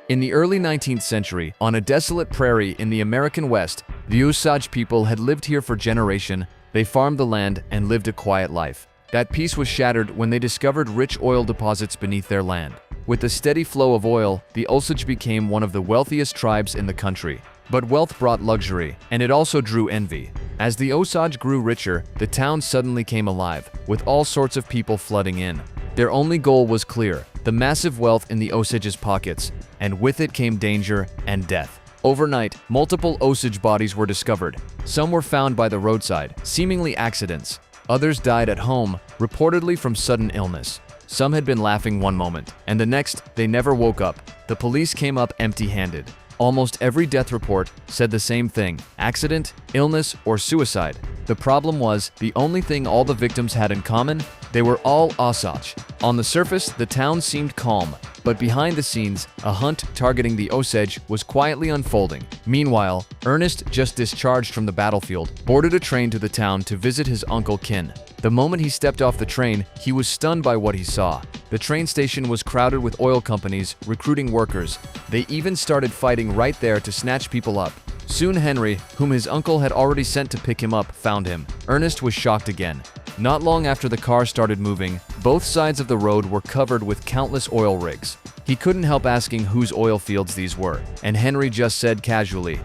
In the early 19th century, on a desolate prairie in the American West, the Osage people had lived here for generations. They farmed the land and lived a quiet life. That peace was shattered when they discovered rich oil deposits beneath their land. With the steady flow of oil, the Osage became one of the wealthiest tribes in the country. But wealth brought luxury, and it also drew envy. As the Osage grew richer, the town suddenly came alive, with all sorts of people flooding in. Their only goal was clear: the massive wealth in the Osage's pockets, and with it came danger and death. Overnight, multiple Osage bodies were discovered. Some were found by the roadside, seemingly accidents. Others died at home, reportedly from sudden illness. Some had been laughing one moment, and the next, they never woke up. The police came up empty-handed. Almost every death report said the same thing: accident, illness, or suicide. The problem was, the only thing all the victims had in common: they were all Osage. On the surface, the town seemed calm, but behind the scenes, a hunt targeting the Osage was quietly unfolding. Meanwhile, Ernest, just discharged from the battlefield, boarded a train to the town to visit his uncle Kin. The moment he stepped off the train, he was stunned by what he saw. The train station was crowded with oil companies recruiting workers. They even started fighting right there to snatch people up. Soon Henry, whom his uncle had already sent to pick him up, found him. Ernest was shocked again. Not long after the car started moving, both sides of the road were covered with countless oil rigs. He couldn't help asking whose oil fields these were, and Henry just said casually,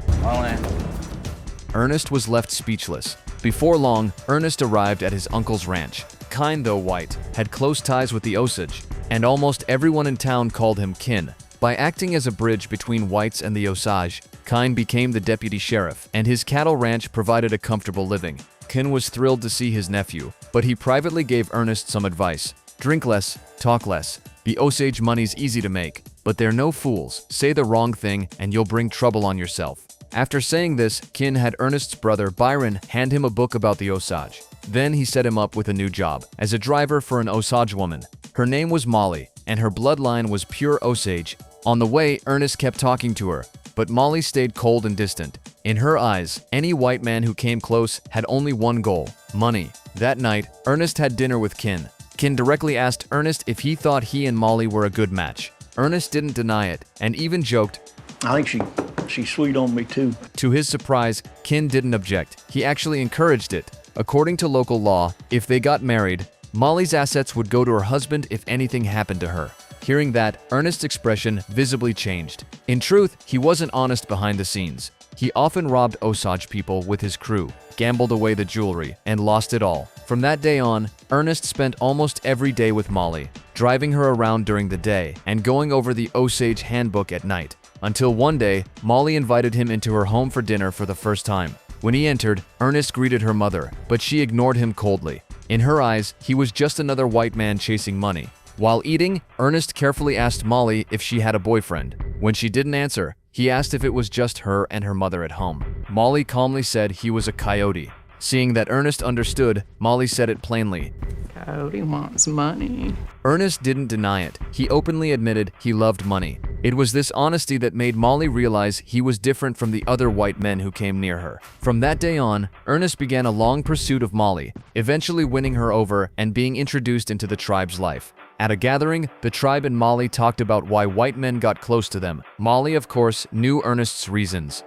Ernest was left speechless. Before long, Ernest arrived at his uncle's ranch. Kind though white, had close ties with the Osage, and almost everyone in town called him Kin. By acting as a bridge between whites and the Osage, Kine became the deputy sheriff, and his cattle ranch provided a comfortable living. Kin was thrilled to see his nephew, but he privately gave Ernest some advice. Drink less, talk less. The Osage money's easy to make, but they're no fools. Say the wrong thing and you'll bring trouble on yourself. After saying this, Kin had Ernest's brother Byron hand him a book about the Osage. Then he set him up with a new job, as a driver for an Osage woman. Her name was Molly, and her bloodline was pure Osage. On the way, Ernest kept talking to her, but Molly stayed cold and distant. In her eyes, any white man who came close had only one goal: money. That night, Ernest had dinner with Kin. Kin directly asked Ernest if he thought he and Molly were a good match. Ernest didn't deny it, and even joked, I think she's sweet on me too. To his surprise, Kin didn't object. He actually encouraged it. According to local law, if they got married, Molly's assets would go to her husband if anything happened to her. Hearing that, Ernest's expression visibly changed. In truth, he wasn't honest behind the scenes. He often robbed Osage people with his crew, gambled away the jewelry, and lost it all. From that day on, Ernest spent almost every day with Molly, driving her around during the day and going over the Osage handbook at night. Until one day, Molly invited him into her home for dinner for the first time. When he entered, Ernest greeted her mother, but she ignored him coldly. In her eyes, he was just another white man chasing money. While eating, Ernest carefully asked Molly if she had a boyfriend. When she didn't answer, he asked if it was just her and her mother at home. Molly calmly said he was a coyote. Seeing that Ernest understood, Molly said it plainly. Coyote wants money. Ernest didn't deny it. He openly admitted he loved money. It was this honesty that made Molly realize he was different from the other white men who came near her. From that day on, Ernest began a long pursuit of Molly, eventually winning her over and being introduced into the tribe's life. At a gathering, the tribe and Molly talked about why white men got close to them. Molly, of course, knew Ernest's reasons.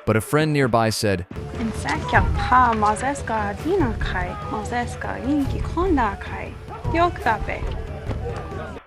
But a friend nearby said,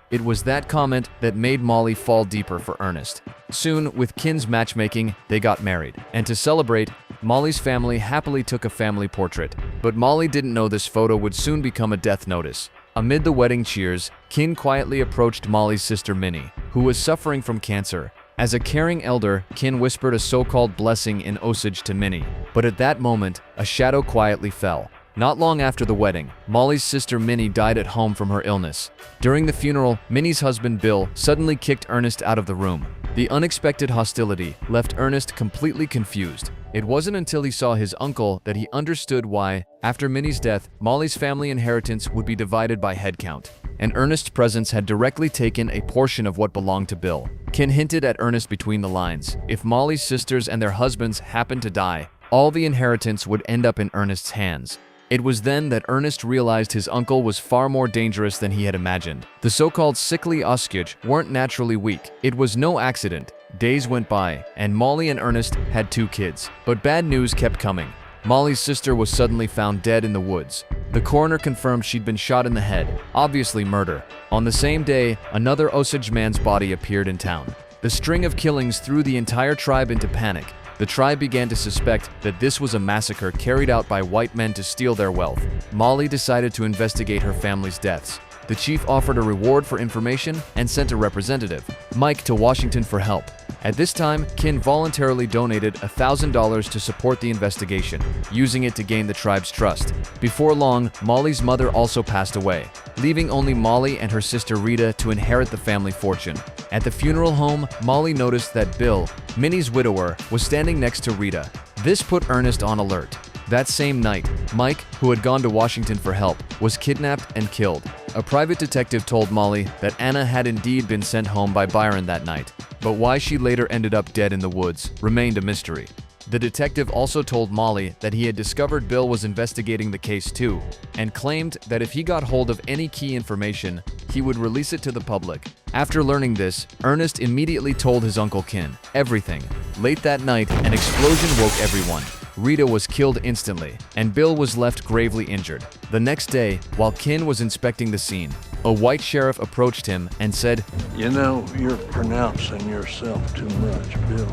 it was that comment that made Molly fall deeper for Ernest. Soon, with Kin's matchmaking, they got married. And to celebrate, Molly's family happily took a family portrait. But Molly didn't know this photo would soon become a death notice. Amid the wedding cheers, Kin quietly approached Molly's sister Minnie, who was suffering from cancer. As a caring elder, Kin whispered a so-called blessing in Osage to Minnie. But at that moment, a shadow quietly fell. Not long after the wedding, Molly's sister Minnie died at home from her illness. During the funeral, Minnie's husband Bill suddenly kicked Ernest out of the room. The unexpected hostility left Ernest completely confused. It wasn't until he saw his uncle that he understood why, after Minnie's death, Molly's family inheritance would be divided by head count. And Ernest's presence had directly taken a portion of what belonged to Bill. Kin hinted at Ernest between the lines. If Molly's sisters and their husbands happened to die, all the inheritance would end up in Ernest's hands. It was then that Ernest realized his uncle was far more dangerous than he had imagined. The so-called sickly Osage weren't naturally weak. It was no accident. Days went by, and Molly and Ernest had 2 kids. But bad news kept coming. Molly's sister was suddenly found dead in the woods. The coroner confirmed she'd been shot in the head, obviously murder. On the same day, another Osage man's body appeared in town. The string of killings threw the entire tribe into panic. The tribe began to suspect that this was a massacre carried out by white men to steal their wealth. Molly decided to investigate her family's deaths. The chief offered a reward for information and sent a representative, Mike, to Washington for help. At this time, Kin voluntarily donated $1,000 to support the investigation, using it to gain the tribe's trust. Before long, Molly's mother also passed away, leaving only Molly and her sister Rita to inherit the family fortune. At the funeral home, Molly noticed that Bill, Minnie's widower, was standing next to Rita. This put Ernest on alert. That same night, Mike, who had gone to Washington for help, was kidnapped and killed. A private detective told Molly that Anna had indeed been sent home by Byron that night, but why she later ended up dead in the woods remained a mystery. The detective also told Molly that he had discovered Bill was investigating the case too, and claimed that if he got hold of any key information, he would release it to the public. After learning this, Ernest immediately told his Uncle Kin everything. Late that night, an explosion woke everyone. Rita was killed instantly, and Bill was left gravely injured. The next day, while Kin was inspecting the scene, a white sheriff approached him and said, You know, you're pronouncing yourself too much, Bill.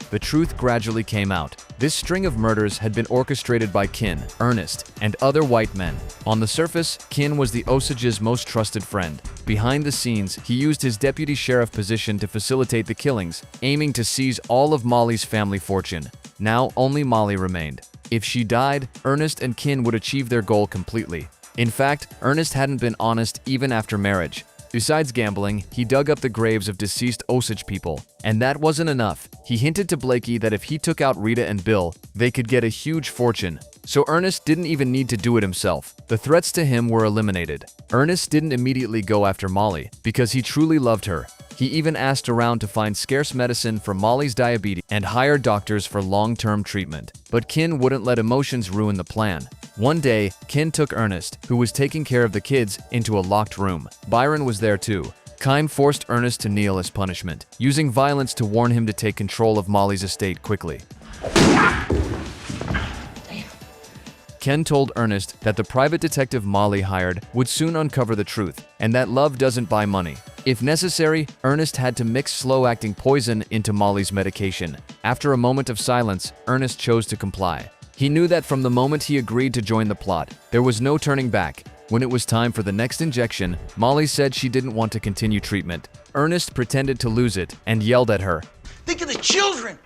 The truth gradually came out. This string of murders had been orchestrated by Kin, Ernest, and other white men. On the surface, Kin was the Osage's most trusted friend. Behind the scenes, he used his deputy sheriff position to facilitate the killings, aiming to seize all of Molly's family fortune. Now only Molly remained. If she died, Ernest and Kin would achieve their goal completely. In fact, Ernest hadn't been honest even after marriage. Besides gambling, he dug up the graves of deceased Osage people. And that wasn't enough. He hinted to Blakey that if he took out Rita and Bill, they could get a huge fortune. So Ernest didn't even need to do it himself. The threats to him were eliminated. Ernest didn't immediately go after Molly because he truly loved her. He even asked around to find scarce medicine for Molly's diabetes and hired doctors for long-term treatment. But Kin wouldn't let emotions ruin the plan. One day, Kin took Ernest, who was taking care of the kids, into a locked room. Byron was there too. Kin forced Ernest to kneel as punishment, using violence to warn him to take control of Molly's estate quickly. Ken told Ernest that the private detective Molly hired would soon uncover the truth, and that love doesn't buy money. If necessary, Ernest had to mix slow-acting poison into Molly's medication. After a moment of silence, Ernest chose to comply. He knew that from the moment he agreed to join the plot, there was no turning back. When it was time for the next injection, Molly said she didn't want to continue treatment. Ernest pretended to lose it and yelled at her. Think of the children!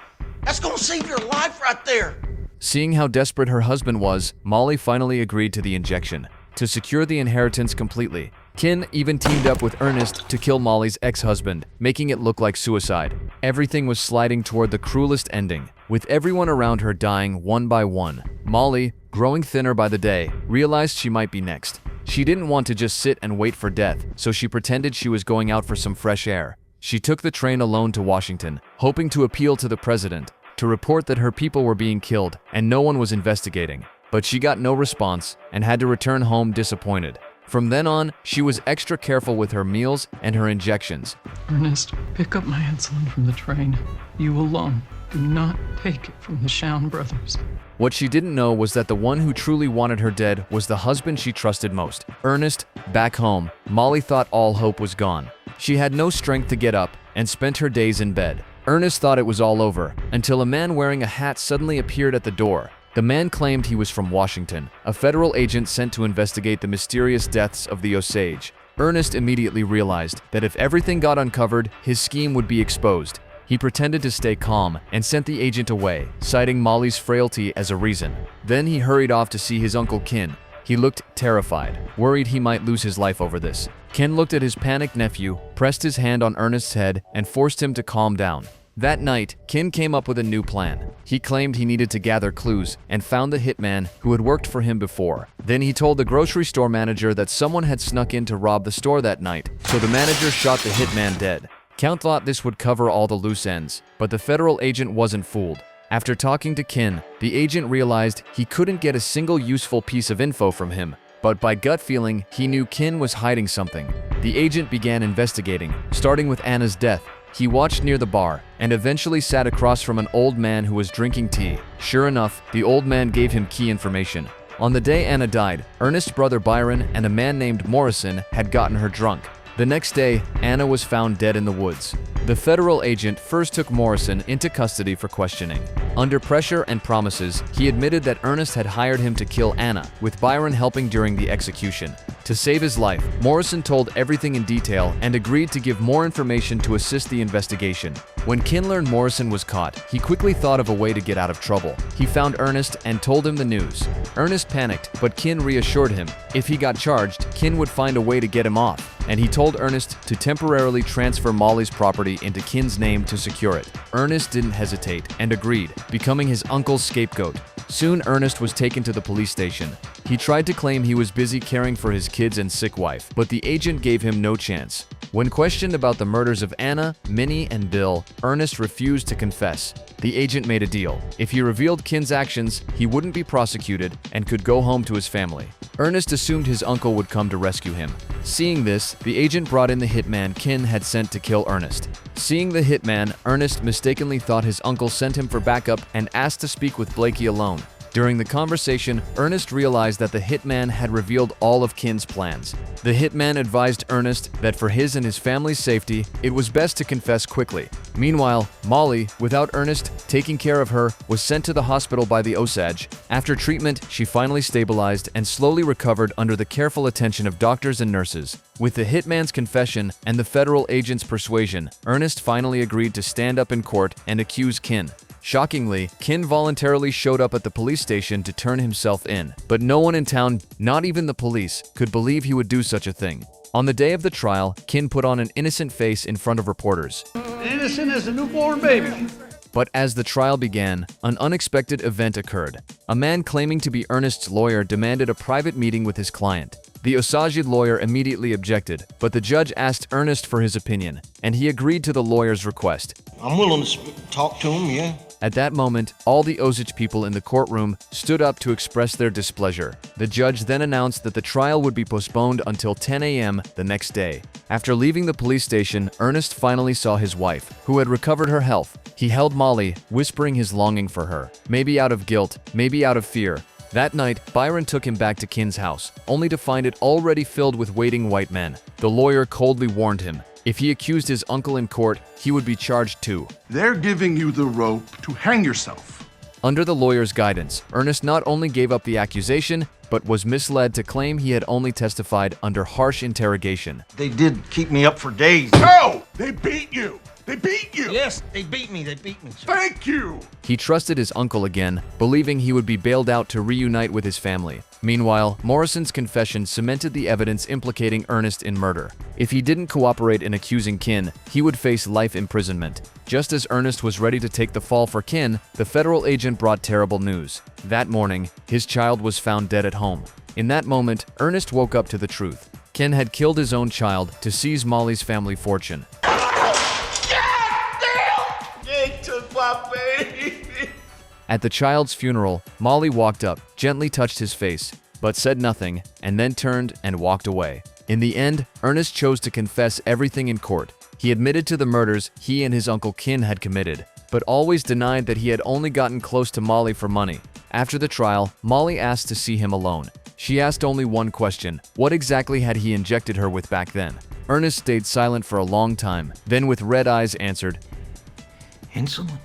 That's gonna save your life right there! Seeing how desperate her husband was, Molly finally agreed to the injection. To secure the inheritance completely, Kin even teamed up with Ernest to kill Molly's ex-husband, making it look like suicide. Everything was sliding toward the cruelest ending, with everyone around her dying one by one. Molly, growing thinner by the day, realized she might be next. She didn't want to just sit and wait for death, so she pretended she was going out for some fresh air. She took the train alone to Washington, hoping to appeal to the president, to report that her people were being killed and no one was investigating. But she got no response and had to return home disappointed. From then on, she was extra careful with her meals and her injections. Ernest, pick up my insulin from the train. You alone. Do not take it from the Shown brothers. What she didn't know was that the one who truly wanted her dead was the husband she trusted most. Ernest, back home, Molly thought all hope was gone. She had no strength to get up and spent her days in bed. Ernest thought it was all over, until a man wearing a hat suddenly appeared at the door. The man claimed he was from Washington, a federal agent sent to investigate the mysterious deaths of the Osage. Ernest immediately realized that if everything got uncovered, his scheme would be exposed. He pretended to stay calm and sent the agent away, citing Molly's frailty as a reason. Then he hurried off to see his Uncle Kin. He looked terrified, worried he might lose his life over this. Ken looked at his panicked nephew, pressed his hand on Ernest's head, and forced him to calm down. That night, Ken came up with a new plan. He claimed he needed to gather clues and found the hitman who had worked for him before. Then he told the grocery store manager that someone had snuck in to rob the store that night, so the manager shot the hitman dead. Count thought this would cover all the loose ends, but the federal agent wasn't fooled. After talking to Kin, the agent realized he couldn't get a single useful piece of info from him, but by gut feeling, he knew Kin was hiding something. The agent began investigating, starting with Anna's death. He watched near the bar and eventually sat across from an old man who was drinking tea. Sure enough, the old man gave him key information. On the day Anna died, Ernest's brother Byron and a man named Morrison had gotten her drunk. The next day, Anna was found dead in the woods. The federal agent first took Morrison into custody for questioning. Under pressure and promises, he admitted that Ernest had hired him to kill Anna, with Byron helping during the execution. To save his life, Morrison told everything in detail and agreed to give more information to assist the investigation. When Kin learned Morrison was caught, he quickly thought of a way to get out of trouble. He found Ernest and told him the news. Ernest panicked, but Kin reassured him. If he got charged, Kin would find a way to get him off, and he told Ernest to temporarily transfer Molly's property into Kin's name to secure it. Ernest didn't hesitate and agreed, becoming his uncle's scapegoat. Soon Ernest was taken to the police station. He tried to claim he was busy caring for his kids and sick wife, but the agent gave him no chance. When questioned about the murders of Anna, Minnie, and Bill, Ernest refused to confess. The agent made a deal. If he revealed Kin's actions, he wouldn't be prosecuted and could go home to his family. Ernest assumed his uncle would come to rescue him. Seeing this, the agent brought in the hitman Kin had sent to kill Ernest. Seeing the hitman, Ernest mistakenly thought his uncle sent him for backup and asked to speak with Blakey alone. During the conversation, Ernest realized that the hitman had revealed all of Kin's plans. The hitman advised Ernest that for his and his family's safety, it was best to confess quickly. Meanwhile, Molly, without Ernest taking care of her, was sent to the hospital by the Osage. After treatment, she finally stabilized and slowly recovered under the careful attention of doctors and nurses. With the hitman's confession and the federal agent's persuasion, Ernest finally agreed to stand up in court and accuse Kin. Shockingly, Kin voluntarily showed up at the police station to turn himself in, but no one in town, not even the police, could believe he would do such a thing. On the day of the trial, Kin put on an innocent face in front of reporters. Innocent as a newborn baby. But as the trial began, an unexpected event occurred. A man claiming to be Ernest's lawyer demanded a private meeting with his client. The Osage lawyer immediately objected, but the judge asked Ernest for his opinion, and he agreed to the lawyer's request. I'm willing to talk to him, yeah. At that moment, all the Osage people in the courtroom stood up to express their displeasure. The judge then announced that the trial would be postponed until 10 a.m. the next day. After leaving the police station, Ernest finally saw his wife, who had recovered her health. He held Molly, whispering his longing for her, maybe out of guilt, maybe out of fear. That night, Byron took him back to Kin's house, only to find it already filled with waiting white men. The lawyer coldly warned him. If he accused his uncle in court, he would be charged too. They're giving you the rope to hang yourself. Under the lawyer's guidance, Ernest not only gave up the accusation, but was misled to claim he had only testified under harsh interrogation. They did keep me up for days. No! They beat you! They beat you! Yes, they beat me, sir. Thank you! He trusted his uncle again, believing he would be bailed out to reunite with his family. Meanwhile, Morrison's confession cemented the evidence implicating Ernest in murder. If he didn't cooperate in accusing Kin, he would face life imprisonment. Just as Ernest was ready to take the fall for Kin, the federal agent brought terrible news. That morning, his child was found dead at home. In that moment, Ernest woke up to the truth. Kin had killed his own child to seize Molly's family fortune. At the child's funeral, Molly walked up, gently touched his face, but said nothing, and then turned and walked away. In the end, Ernest chose to confess everything in court. He admitted to the murders he and his uncle Kin had committed, but always denied that he had only gotten close to Molly for money. After the trial, Molly asked to see him alone. She asked only one question: what exactly had he injected her with back then? Ernest stayed silent for a long time, then with red eyes answered, Insulin?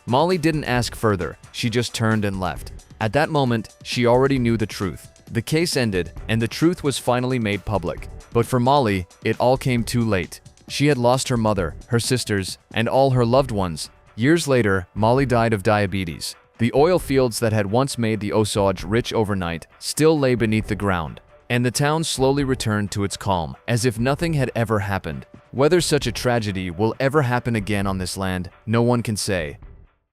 Molly didn't ask further, she just turned and left. At that moment, she already knew the truth. The case ended, and the truth was finally made public. But for Molly, it all came too late. She had lost her mother, her sisters, and all her loved ones. Years later, Molly died of diabetes. The oil fields that had once made the Osage rich overnight still lay beneath the ground, and the town slowly returned to its calm, as if nothing had ever happened. Whether such a tragedy will ever happen again on this land, no one can say.